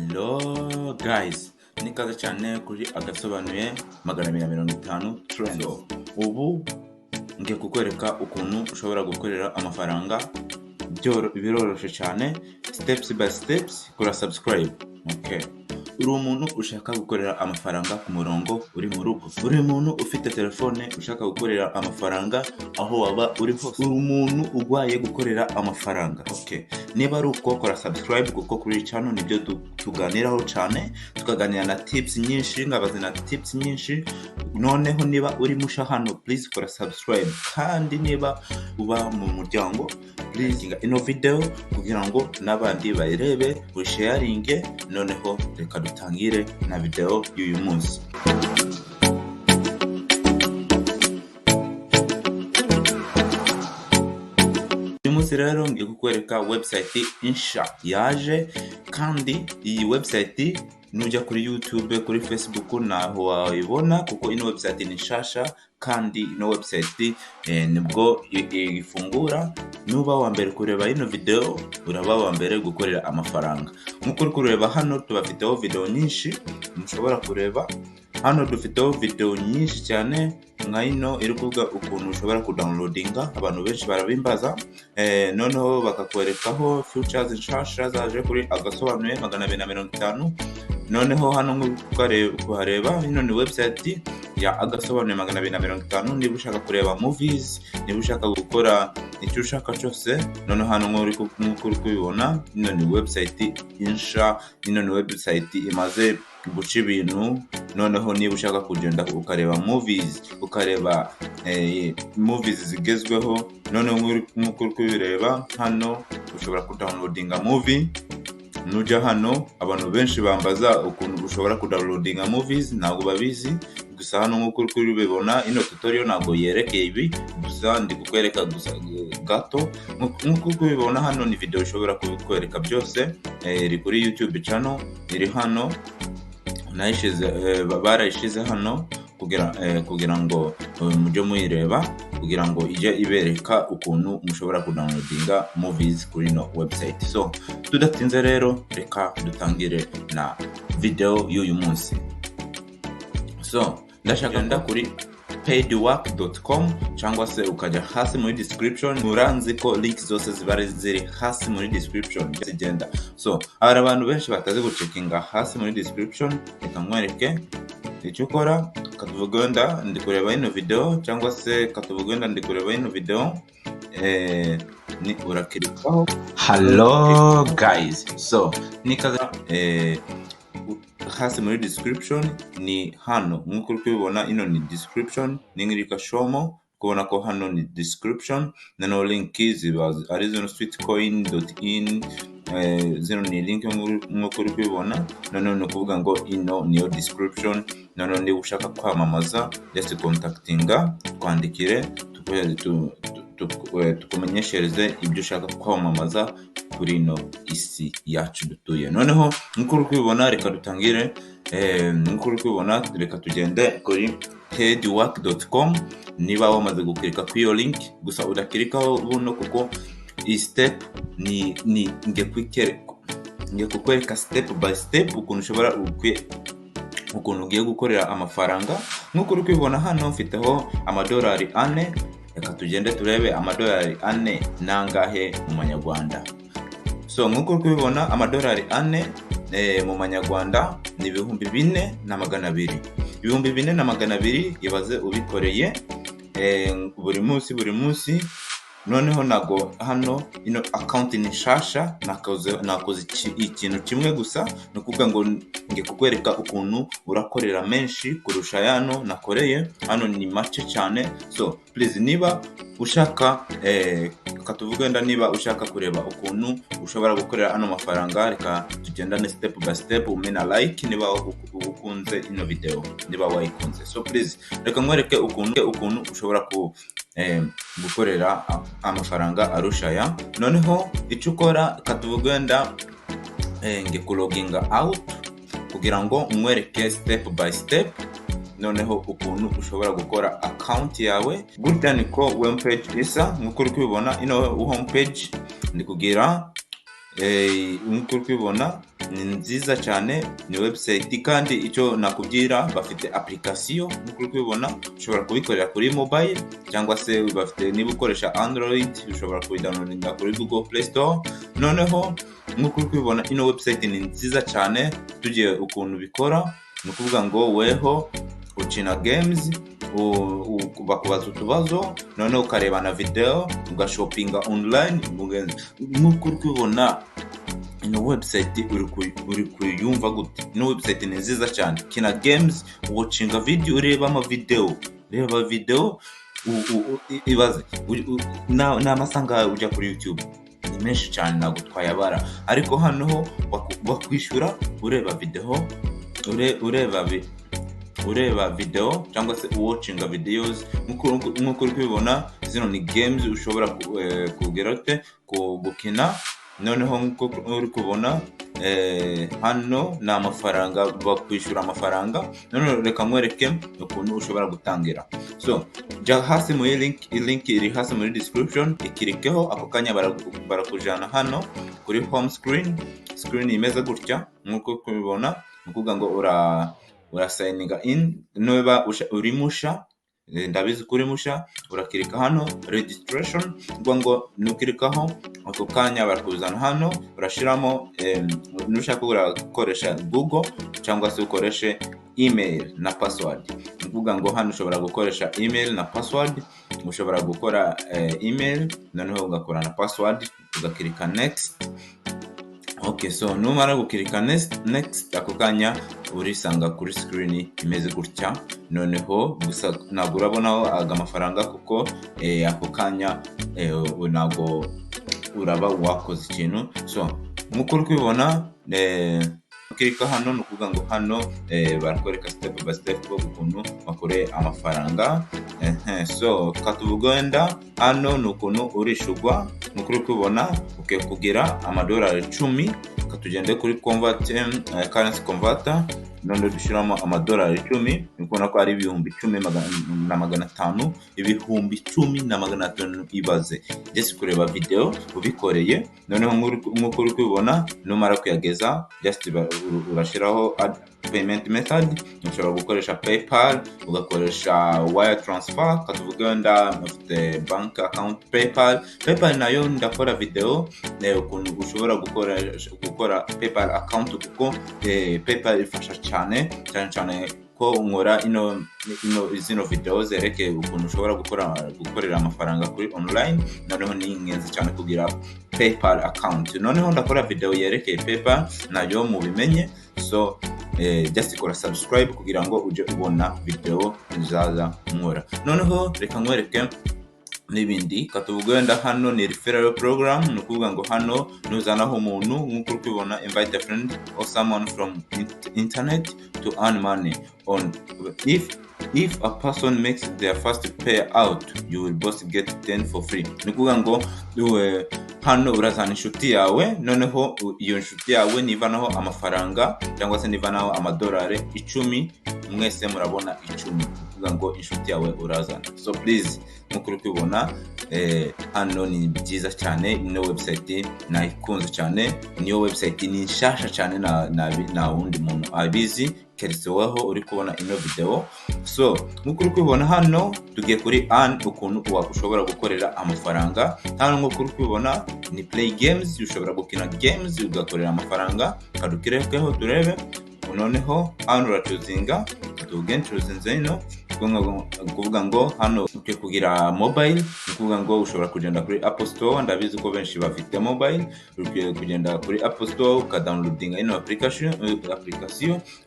Hello guys, nikaze cyane kuri agasobanuye 250 trend. Ubu ngiye kukwereka ukuntu ushobora gukorera amafaranga biroroshye cyane, steps by steps. Kora subscribe. Okay, uri umuntu ushaka gukorera amafaranga ku murongo uri mu rugo, uri umuntu ufite telefone ushaka gukorera amafaranga aho waba uri hose, uri umuntu ugwaye gukorera amafaranga. Okay, niba ari uko kora subscribe kuko kuri channel nibyo tuganiraho cyane, tukaganira na tips nyinshi, ngabazina tips nyinshi. Noneho niba uri musha hano, please kora subscribe, kandi niba uba mu muryango, please ino video kugira ngo nabandi bayirebe, usharinge. Noneho reka dutangire na video y'uyu munsi. Rero ngiye kukwereka website insha yaje, kandi iyi website nujya kuri YouTube, kuri Facebook naho wayibona, kuko ino website ni nshasha kandi ino website nibwo ifungura. Nuba wa mbere kureba ino video, uraba wa mbere gukorera amafaranga. Nkuko uri kureba hano tubafiteho video nyinshi mushobora kureba. Hano dufiteho video nyinshi cyane, nka ino iri kuvuga ukuntu ushobora kudownloadinga. Abantu benshi barabimbaza, noneho bakakwerekaho features nshasha zaje kuri agasobanuye 250. Noneho hano kuhareba, ino ni website ya agasobanuye 250. Niba ushaka kureba movies, niba ushaka gukora icyo ushaka cyose, noneho hano nk'uko uri kubibona, ino ni website insha. Ino ni website imaze guca ibintu. Noneho niba ushaka kugenda ukareba movies, ukareba movies zigezweho, noneho nk'uko uri kubireba hano ushobora kudownloadinga movie. Nujya hano, abantu benshi bambaza ukuntu ushobora kudownloadinga movies, ntabwo babizi. Gusa hano nk'uko uri kubibona, ino tutorial ntabwo yerekeye ibi, gusa ndi kukwereka gusa gato. Nk'uko uri kubibona hano ni video ushobora kukwereka byose. Iri kuri YouTube channel, iri hano barayishize hano kugira ngo mujye muyireba, kugira ngo ije ibereka ukuntu mushobora kudownloadinga movies kuri no website. So tudatinze rero, reka dutangire na video y'uyu munsi. So ndashaka nda kuri paidwork.com, cyangwa se ukajya hasi muri description. Muranzi ko link zose zibari ziri hasi muri description zigenda. So hari abantu benshi batazi gucekinga hasi muri description. Reka mwereke icyo ukora. Katuvugenda ndi kureba ino video, cyangwa se katuvugenda ndi kureba ino video, ni urakirikaho. Hello guys, so nikaza hasi muri description ni hano. Nkuko uri kubibona, ino ni description, ningirika shomo kubona ko hano ni description. Nano link zibaza ari zino sweetcoin.in, zino ni link nkuko uri kubibona. Nano no kuvuga ngo ino niyo description. Nano niba ushaka kwamamaza, just contactinga, twandikire tukumenyeshereze ibyo ushaka kwamamaza kuri ino isi yacu dutuye. Noneho nkuko uri kubibona, reka dutangire. Nkuko uri kubibona, reka tugende kuri paidwork.com. niba wamaze gukirika kuri iyo link, gusa udakirikaho buno kuko iyi step ni ngiye kukwereka step by step ukuntu ugiye gukorera amafaranga. Nkuko uri kubibona hano mfiteho $4. Reka tugende turebe $4 nangahe mu manyarwanda. So nkuko uri kubibona, $4 mu manyarwanda ni 4,200. 4,200 ibaze ubikoreye buri munsi. Noneho nago hano ino account ni nshasha, nakoze ikintu kimwe gusa, no kuvuga ngo nge kukwereka ukuntu urakorera menshi kurusha yano nakoreye. Hano ni make cyane. So please, niba ushaka katuvugenda, niba ushaka kureba ukuntu ushobora gukorera ano mafaranga, reka tugendane step by step. Umena like niba ukunze ino video, niba wayikunze. So please, reka nkwereke ukuntu ushobora gukorera amafaranga arushaya. Noneho icyo ukora, katuvugenda nge kuloginga out kugira ngo mwereke step by step. Noneho ukuntu ushobora gukora account yawe. Gutya niko homepage isa. Nkuko uri kubibona, ino homepage ndi kugira nkuko uri kubibona, ni nziza cyane, ni website kandi icyo nakubwira bafite application nk'uko kubibona, ushobora kubikorera kuri mobile cyangwa se bafite niba ukoresha Android ushobora kubidownloadinga kuri Google Play Store. Noneho nk'uko kubibona ino website ni nziza cyane, tugiye ukuntu bikora ni ukuvuga ngo weho ukina games, bakubaza utubazo, noneho ukareba na video, ugashopinga online. Nk'uko kubibona ino website uri kuyumva gute? Ino website ni nziza cyane, kina games, watchinga video, ureba video, ibaze na masanga ujya kuri YouTube ni menshi cyane ntabwo twayabara, ariko hano ho bakwishyura ureba video cyangwa se watchinga videos. Nk'uko uri kubibona zino ni games ushobora gukina. Noneho nk'uko uri kubona hano na amafaranga, bakwishyura amafaranga. Noneho reka nkwereke ukuntu ushobora gutangira. So jya hasi muri link iri hasi muri description, ikirikeho ako kanya barakujana hano kuri home screen imeze gutya. Nk'uko kubibona ukuvuga ngo ura signinga in, niba uri musha, ndabizi kuri musha, urakirika hano registration, ngo nukirikaho ako kanya barakuzana hano, urashiramo nushaka gukoresha Google cyangwa se ukoreshe email na password. Ukuvuga ngo hano ushobora gukoresha email na password, ushobora gukora email noneho ugakora na password, ugakirika next. Okay, so numara gukirika next ako kanya urisanga kuri screen imeze gutya. Noneho gusa ntabwo urabonaho amafaranga kuko ako kanya ntabwo uraba wakoze ikintu. So nk'uko uri kubibona ukirika hano, ni ukuvuga ngo hano barakwereka step by step ukuntu bakore amafaranga. So katubugenda hano ni ukuntu urishugwa. Nk'uko uri kubibona ugiye kugira amadolari 10, katugende kuri currency converter, none dushiramo amadolari 10. Nikubona ko ari ibihumbi 10,500, ibihumbi 10,500. Ibaze just kureba video ubikoreye. Noneho nk'uko uri kubibona numara kuyageza just urashiraho payment method. Ushobora gukoresha PayPal, ugakoresha wire transfer, katuvuganda mufite bank account PayPal nayo ndakora video ukuntu ushobora gukora PayPal account, kuko PayPal ifasha cyane ko nkora zino video zereke ukuntu ushobora gukorera amafaranga kuri online. Noneho ni ingenzi cyane kugira PayPal account. Noneho ndakora video yerekeye PayPal nayo mubimenye. So just kora subscribe kugira ngo uje ubona video nzaza nkora. Noneho reka nkwereke n'ibindi. Katubugenda hano ni referral program, ni ukuvuga ngo hano nuzanaho umuntu. Nk'uko uri kubibona invite a friend or someone from internet to earn money on. If a person makes their first payout, you will both get 10 for free. Ni ukuvuga ngo hano urazana inshuti yawe, noneho iyo inshuti yawe nivanaho amafaranga cyangwa se nivanaho amadolari 10, mwese murabona 10. Kuvuga ngo inshuti yawe urazana. So please nk'uko uri kubibona hano ni byiza cyane. Ino website nayikunze cyane, niyo website ni nshasha cyane, na wundi muntu abizi keretse weho uri kubona ino video. So nk'uko uri kubibona hano tugiye kuri ukuntu wakushobora gukorera amafaranga. Hano nk'uko uri kubibona ni play games, ushobora gukina games ugakorera amafaranga. Kadukirekeho turebe. Noneho hano urachuzinga tugenchuzinze ino, kuvuga ngo hano ugiye kugira mobile. Kuvuga ngo ushobora kugenda kuri Apple Store, ndabizi ko benshi bafite mobile. Ugiye kugenda kuri Apple Store ukadownloadinga ino application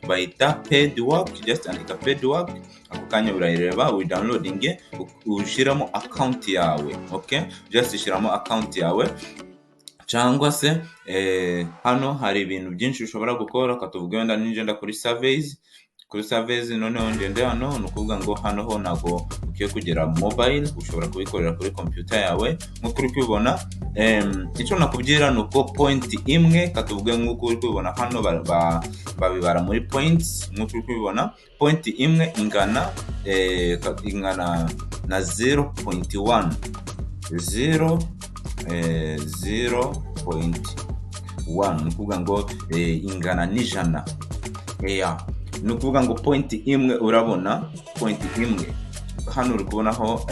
bayita paid work. Just andika paid work, ako kanya urayireba udownloadinge, ushiramo account yawe. Okay, just shiramo account yawe. Cyangwa se hano hari ibintu byinshi ushobora gukora. Katuvugenda n'ingenda kuri surveys noneho ngende hano. Ni ukuvuga ngo hano ho ntago ugiye kugira mobile, ushobora kubikorera kuri computer yawe. Nk'uko uri kubibona icyo nakubwira ni uko point imwe, katuvuge nk'uko uri kubibona hano babibara muri points. Nk'uko uri kubibona point imwe ingana na 0.1 1 ni ukuvuga ngo ingana n'ijana. Ni ukuvuga ngo point imwe, urabona point imwe hano uri kubonaho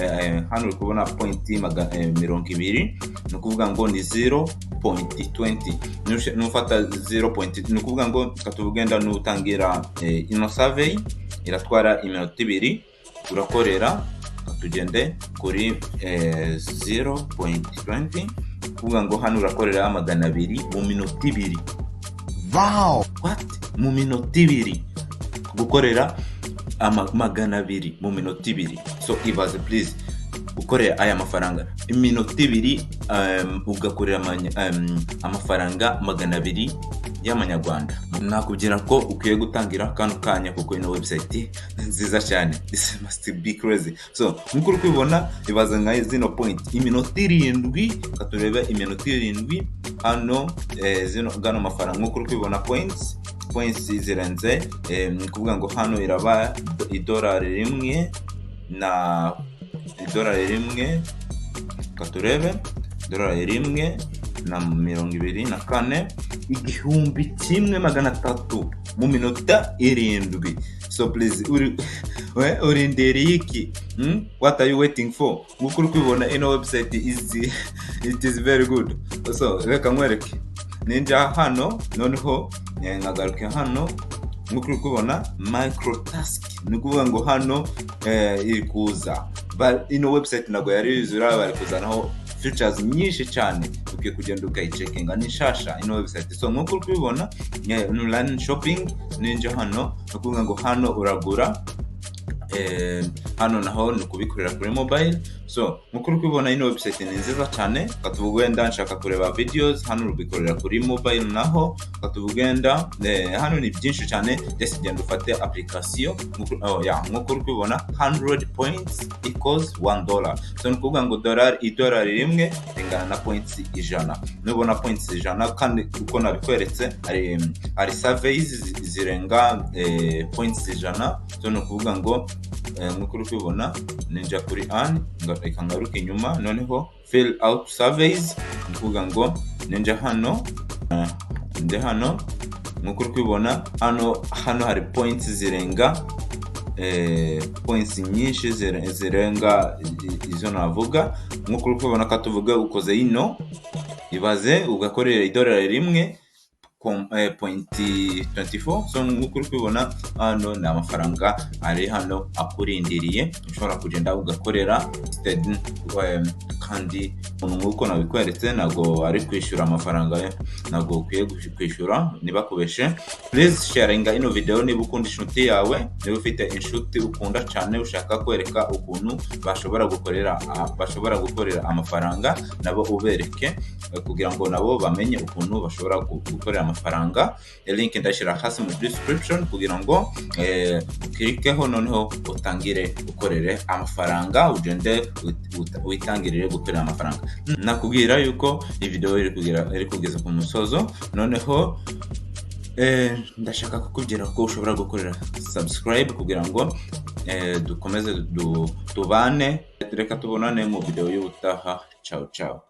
hano uri kubona point 20, ni ukuvuga ngo ni 0.20. nufata 0. ni ukuvuga ngo katubugenda nutangira ino survey iratwara iminota 2 urakorera, katugende kuri 0.20, kuvuga ngo hano urakorera 200 mu minota 2. Wow! What? Mu minota 2 gukorera 200 mu minota 2. So ibaze please, ukorera aya mafaranga iminota 2 ugakorera amafaranga 200 y'amanyarwanda. Nakubwira ko ukwiye gutangira kano kanya kuko ino website nziza cyane. This must be crazy. So nkuko uri kubibona, ibaze nka zino point iminota 7, katurebe iminota 7 hano zino gano mafaranga. Nkuko uri kubibona points zirenze, kuvuga ngo hano iraba $1 na $1, katurebe $1 na 24, 1300 mu minota 7. So please urindere iki? What are you waiting for? Nkuko uri kubibona ino website it is very good. So reka nkwereke ninja hano, noneho nkagaruke hano. Nkuko uri kubibona microtask, ni ukuvuga ngo hano iri kuza ino website nago yari yuzura, bari kuzanaho features nyinshi cyane. Ukiye kugenda ukayicekinga nishasha ino website. So nkuko uri kubibona online shopping ninja hano, ni ukuvuga ngo hano uragura, hano naho ni kubikorera kuri mobile. So nkuko uri kubibona ino website ni nziza cyane. Katubugenda nshaka kureba videos, hano ubikorera kuri mobile, naho katubugenda hano ni byinshi cyane. Just genda ufate application. Nkuko uri kubibona 100 points equals $1. So nkuvuga ngo $1 rimwe ringana na points 100. Nubona points 100, kandi uko nabikweretse ari surveys zirenga points 100. So nkuvuga ngo nkuko uri kubibona ninja kuri ikangaruka inyuma, noneho fill out surveys. Nkuvuga ngo ninja hano nkuko uri kubibona hano hari points zirenga points nyinshi zirenga izo navuga. Nkuko uri kubibona katuvuga ukoze ino, ibaze ugakorera $1 rimwe .24. So nkuko uri kubibona hano ni amafaranga ari hano akurindiriye, ushobora kugenda ugakorera kandi nkuko nabikweretse nago ari kwishyura amafaranga, nago ukwiye kwishyura nibakubeshe. Please sharinga ino video niba ukunda inshuti yawe, niba ufite inshuti ukunda cyane ushaka kwereka ukuntu bashobora gukorera amafaranga, nabo ubereke kugira ngo nabo bamenye ukuntu bashobora gukorera amafaranga. Link ndashira hasi mu description kugira ngo ukirikeho, noneho utangire gukorere amafaranga, ugende witangirire gukorera amafaranga. Nakubwira yuko iyi video iri kugeza ku musozo, noneho ndashaka kukubwira ko ushobora gukorera subscribe kugira ngo dukomeze tubane. Reka tubonane mu video y'ubutaha. Ciao ciao.